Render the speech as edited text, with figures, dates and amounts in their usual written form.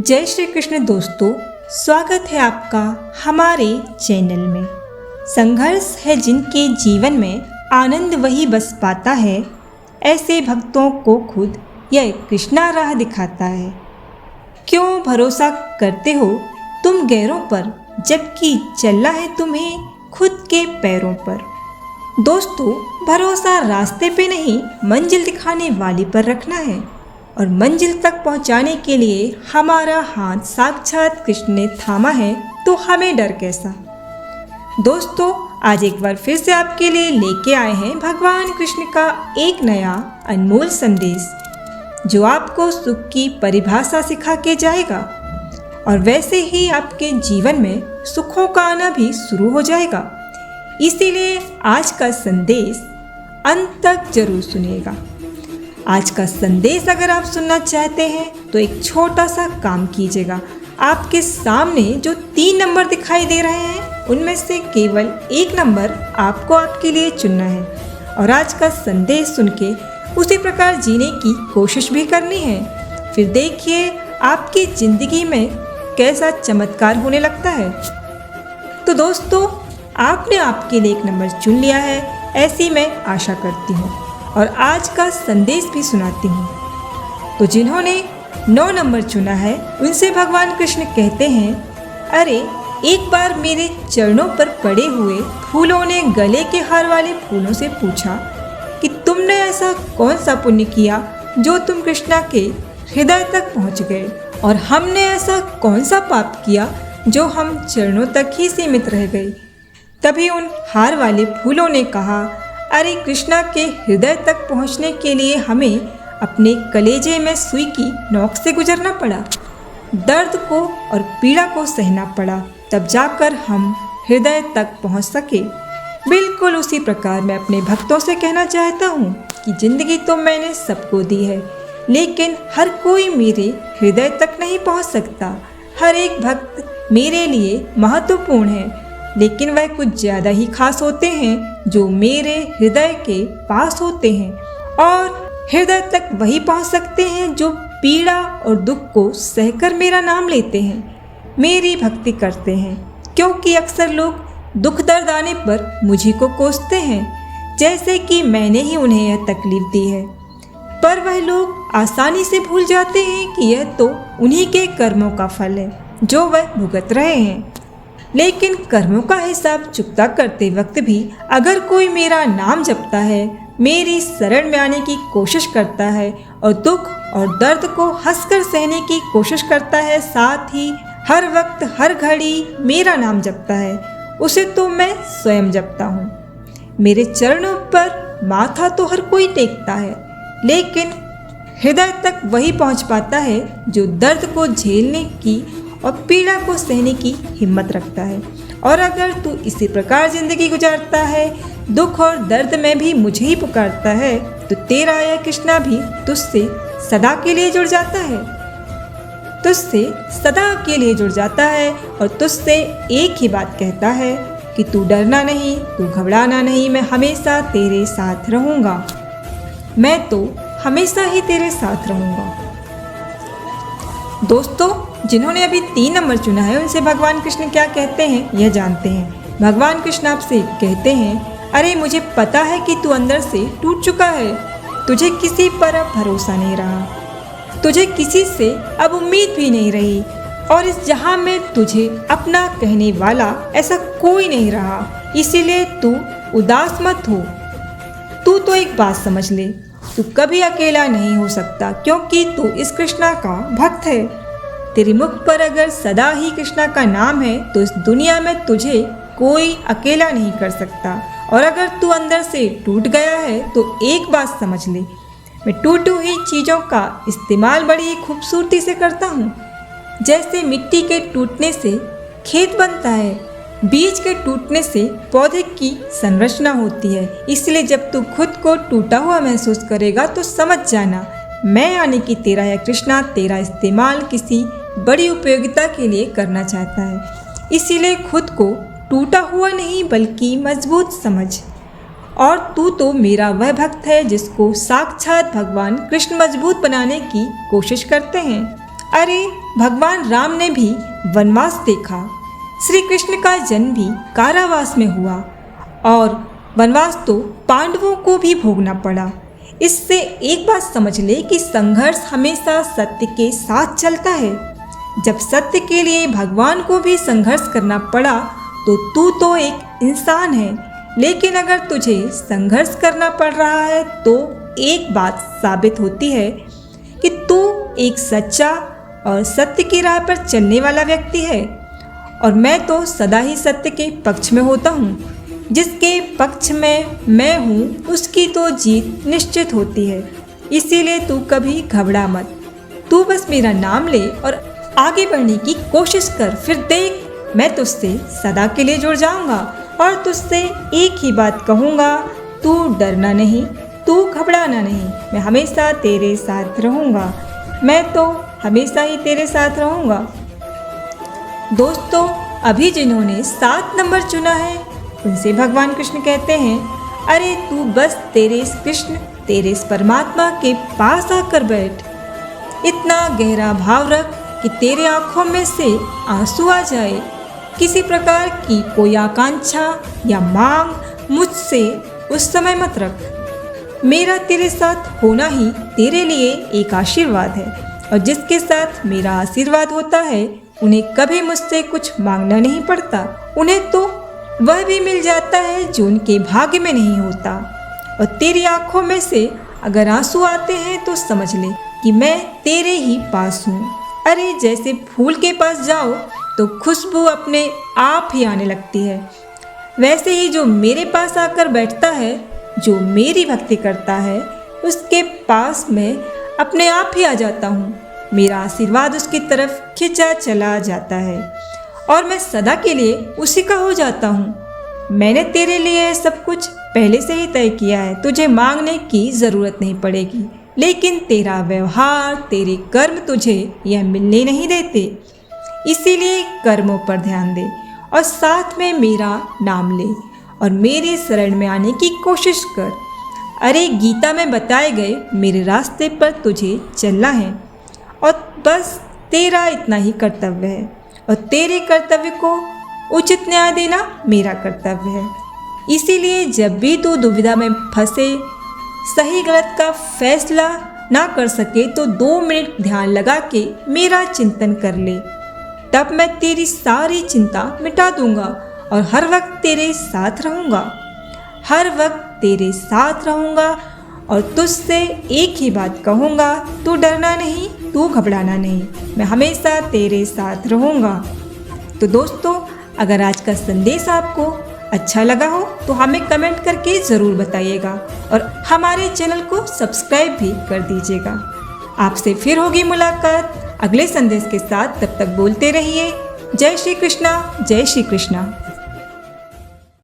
जय श्री कृष्ण दोस्तों, स्वागत है आपका हमारे चैनल में। संघर्ष है जिनके जीवन में आनंद वही बस पाता है, ऐसे भक्तों को खुद यह कृष्णा राह दिखाता है। क्यों भरोसा करते हो तुम गैरों पर, जबकि चलना है तुम्हें खुद के पैरों पर। दोस्तों, भरोसा रास्ते पे नहीं मंजिल दिखाने वाली पर रखना है, और मंजिल तक पहुंचाने के लिए हमारा हाथ साक्षात कृष्ण ने थामा है, तो हमें डर कैसा। दोस्तों, आज एक बार फिर से आपके लिए लेके आए हैं भगवान कृष्ण का एक नया अनमोल संदेश, जो आपको सुख की परिभाषा सिखा के जाएगा, और वैसे ही आपके जीवन में सुखों का आना भी शुरू हो जाएगा। इसीलिए आज का संदेश अंत तक जरूर सुनिएगा। आज का संदेश अगर आप सुनना चाहते हैं तो एक छोटा सा काम कीजिएगा। आपके सामने जो 3 नंबर दिखाई दे रहे हैं, उनमें से केवल एक नंबर आपको आपके लिए चुनना है, और आज का संदेश सुन के उसी प्रकार जीने की कोशिश भी करनी है। फिर देखिए आपकी ज़िंदगी में कैसा चमत्कार होने लगता है। तो दोस्तों, आपने आपके लिए एक नंबर चुन लिया है, ऐसी मैं आशा करती हूँ, और आज का संदेश भी सुनाती हूँ। तो जिन्होंने 9 नंबर चुना है, उनसे भगवान कृष्ण कहते हैं, अरे एक बार मेरे चरणों पर पड़े हुए फूलों ने गले के हार वाले फूलों से पूछा कि तुमने ऐसा कौन सा पुण्य किया जो तुम कृष्णा के हृदय तक पहुँच गए, और हमने ऐसा कौन सा पाप किया जो हम चरणों तक ही सीमित रह गए। तभी उन हार वाले फूलों ने कहा, अरे कृष्णा के हृदय तक पहुंचने के लिए हमें अपने कलेजे में सुई की नोक से गुजरना पड़ा, दर्द को और पीड़ा को सहना पड़ा, तब जाकर हम हृदय तक पहुंच सके। बिल्कुल उसी प्रकार मैं अपने भक्तों से कहना चाहता हूं कि ज़िंदगी तो मैंने सबको दी है, लेकिन हर कोई मेरे हृदय तक नहीं पहुंच सकता। हर एक भक्त मेरे लिए महत्वपूर्ण है, लेकिन वह कुछ ज़्यादा ही खास होते हैं जो मेरे हृदय के पास होते हैं, और हृदय तक वही पहुंच सकते हैं जो पीड़ा और दुख को सहकर मेरा नाम लेते हैं, मेरी भक्ति करते हैं। क्योंकि अक्सर लोग दुख दर्द आने पर मुझी को कोसते हैं, जैसे कि मैंने ही उन्हें यह तकलीफ दी है, पर वह लोग आसानी से भूल जाते हैं कि यह तो उन्हीं के कर्मों का फल है जो वह भुगत रहे हैं। लेकिन कर्मों का हिसाब चुकता करते वक्त भी अगर कोई मेरा नाम जपता है, मेरी शरण में आने की कोशिश करता है, और दुख और दर्द को हंसकर सहने की कोशिश करता है, साथ ही हर वक्त हर घड़ी मेरा नाम जपता है, उसे तो मैं स्वयं जपता हूँ। मेरे चरणों पर माथा तो हर कोई टेकता है, लेकिन हृदय तक वही पहुँच पाता है जो दर्द को झेलने की और पीड़ा को सहने की हिम्मत रखता है। और अगर तू इसी प्रकार जिंदगी गुजारता है, दुख और दर्द में भी मुझे ही पुकारता है, तो तेरा यह कृष्णा भी तुझसे सदा के लिए जुड़ जाता है, तुझसे सदा के लिए जुड़ जाता है, और तुझसे एक ही बात कहता है कि तू डरना नहीं, तू घबराना नहीं, मैं हमेशा तेरे साथ रहूँगा, मैं तो हमेशा ही तेरे साथ रहूँगा। दोस्तों, जिन्होंने अभी 3 नंबर चुना है, उनसे भगवान कृष्ण क्या कहते हैं यह जानते हैं। भगवान कृष्ण आपसे कहते हैं, अरे मुझे पता है कि तू अंदर से टूट चुका है, तुझे किसी पर अब भरोसा नहीं रहा, तुझे किसी से अब उम्मीद भी नहीं रही, और इस जहां में तुझे अपना कहने वाला ऐसा कोई नहीं रहा। इसीलिए तू उदास मत हो। तू तो एक बात समझ ले, तू कभी अकेला नहीं हो सकता, क्योंकि तू इस कृष्णा का भक्त है। तेरे मुख पर अगर सदा ही कृष्णा का नाम है, तो इस दुनिया में तुझे कोई अकेला नहीं कर सकता। और अगर तू अंदर से टूट गया है, तो एक बात समझ ले, मैं टूटी हुई चीज़ों का इस्तेमाल बड़ी खूबसूरती से करता हूँ। जैसे मिट्टी के टूटने से खेत बनता है, बीज के टूटने से पौधे की संरचना होती है। इसलिए जब तू खुद को टूटा हुआ महसूस करेगा, तो समझ जाना मैं यानी कि तेरा यह कृष्णा तेरा इस्तेमाल किसी बड़ी उपयोगिता के लिए करना चाहता है। इसीलिए खुद को टूटा हुआ नहीं बल्कि मजबूत समझ। और तू तो मेरा वह भक्त है जिसको साक्षात भगवान कृष्ण मजबूत बनाने की कोशिश करते हैं। अरे भगवान राम ने भी वनवास देखा, श्री कृष्ण का जन्म भी कारावास में हुआ और वनवास तो पांडवों को भी भोगना पड़ा। इससे एक बात समझ ले कि संघर्ष हमेशा सत्य के साथ चलता है। जब सत्य के लिए भगवान को भी संघर्ष करना पड़ा तो तू तो एक इंसान है, लेकिन अगर तुझे संघर्ष करना पड़ रहा है तो एक बात साबित होती है कि तू एक सच्चा और सत्य की राह पर चलने वाला व्यक्ति है। और मैं तो सदा ही सत्य के पक्ष में होता हूँ। जिसके पक्ष में मैं हूँ उसकी तो जीत निश्चित होती है। इसीलिए तू कभी घबरा मत, तू बस मेरा नाम ले और आगे बढ़ने की कोशिश कर। फिर देख, मैं तुझसे सदा के लिए जुड़ जाऊँगा और तुझसे एक ही बात कहूँगा, तू डरना नहीं, तू घबराना नहीं। मैं हमेशा तेरे साथ रहूँगा, मैं तो हमेशा ही तेरे साथ रहूँगा। दोस्तों, अभी जिन्होंने 7 नंबर चुना है उनसे भगवान कृष्ण कहते हैं, अरे तू बस तेरे इस कृष्ण, तेरे इस परमात्मा के पास आकर बैठ। इतना गहरा भाव रख कि तेरे आँखों में से आंसू आ जाए। किसी प्रकार की कोई आकांक्षा या मांग मुझसे उस समय मत रख। मेरा तेरे साथ होना ही तेरे लिए एक आशीर्वाद है, और जिसके साथ मेरा आशीर्वाद होता है उन्हें कभी मुझसे कुछ मांगना नहीं पड़ता। उन्हें तो वह भी मिल जाता है जो उनके भाग्य में नहीं होता। और तेरी आंखों में से अगर आंसू आते हैं तो समझ ले कि मैं तेरे ही पास हूँ। अरे जैसे फूल के पास जाओ तो खुशबू अपने आप ही आने लगती है, वैसे ही जो मेरे पास आकर बैठता है, जो मेरी भक्ति करता है, उसके पास मैं अपने आप ही आ जाता हूँ। मेरा आशीर्वाद उसकी तरफ खिंचा चला जाता है और मैं सदा के लिए उसी का हो जाता हूँ। मैंने तेरे लिए सब कुछ पहले से ही तय किया है, तुझे मांगने की ज़रूरत नहीं पड़ेगी। लेकिन तेरा व्यवहार, तेरे कर्म तुझे यह मिलने नहीं देते। इसीलिए कर्मों पर ध्यान दे और साथ में मेरा नाम ले और मेरे शरण में आने की कोशिश कर। अरे गीता में बताए गए मेरे रास्ते पर तुझे चलना है और बस तेरा इतना ही कर्तव्य है, और तेरे कर्तव्य को उचित न्याय देना मेरा कर्तव्य है। इसीलिए जब भी तू दुविधा में फंसे, सही गलत का फैसला ना कर सके तो 2 मिनट ध्यान लगा के मेरा चिंतन कर ले, तब मैं तेरी सारी चिंता मिटा दूंगा और हर वक्त तेरे साथ रहूँगा। हर वक्त तेरे साथ रहूँगा और तुझसे एक ही बात कहूँगा, तू डरना नहीं, तू घबराना नहीं, मैं हमेशा तेरे साथ रहूँगा। तो दोस्तों, अगर आज का संदेश आपको अच्छा लगा हो तो हमें कमेंट करके ज़रूर बताइएगा और हमारे चैनल को सब्सक्राइब भी कर दीजिएगा। आपसे फिर होगी मुलाकात अगले संदेश के साथ। तब तक बोलते रहिए, जय श्री कृष्णा, जय श्री कृष्णा।